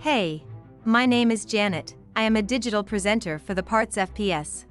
Hey, my name is Janet. I am a digital presenter for the PartsFPS.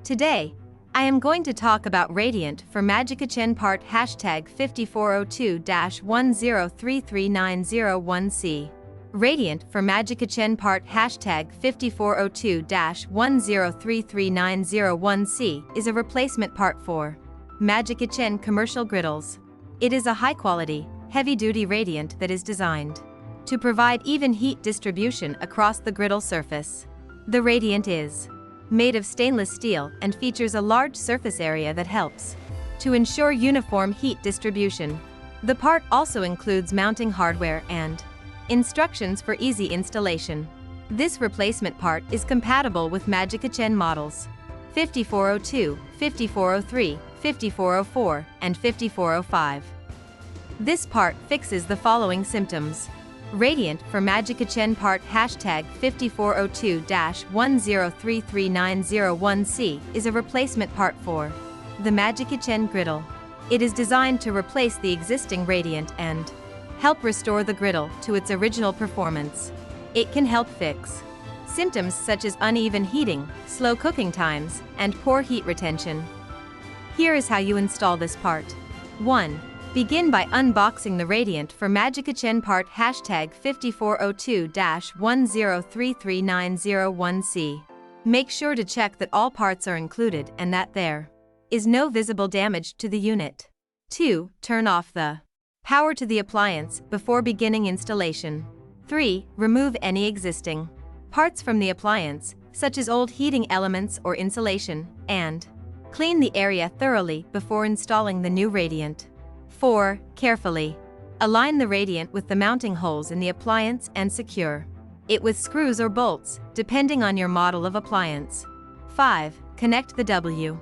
Today, I am going to talk about Radiant for Magikitch'n part #5402-1033901C. Radiant for Magikitch'n part #5402-1033901C is a replacement part for Magikitch'n commercial griddles. It is a high-quality, heavy-duty radiant that is designed to provide even heat distribution across the griddle surface. The radiant is made of stainless steel and features a large surface area that helps to ensure uniform heat distribution. The part also includes mounting hardware and instructions for easy installation. This replacement part is compatible with Magikitch'n models 5402, 5403, 5404, and 5405. This part fixes the following symptoms. Radiant for Magikitch'n part #5402-1033901C is a replacement part for the Magikitch'n griddle. It is designed to replace the existing radiant and help restore the griddle to its original performance. It can help fix symptoms such as uneven heating, slow cooking times, and poor heat retention. Here is how you install this part. 1. Begin by unboxing the radiant for Magikitch'n part #5402-1033901C. Make sure to check that all parts are included and that there is no visible damage to the unit. 2. Turn off the power to the appliance before beginning installation. 3. Remove any existing parts from the appliance, such as old heating elements or insulation, and clean the area thoroughly before installing the new radiant. 4. Carefully align the radiant with the mounting holes in the appliance and secure it with screws or bolts, depending on your model of appliance. 5. Connect the W.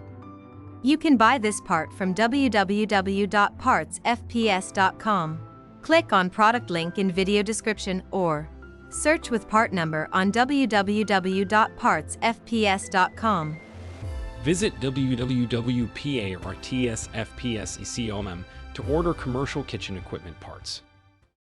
You can buy this part from www.partsfps.com. Click on product link in video description or search with part number on www.partsfps.com. Visit www.partsfps.com to order commercial kitchen equipment parts.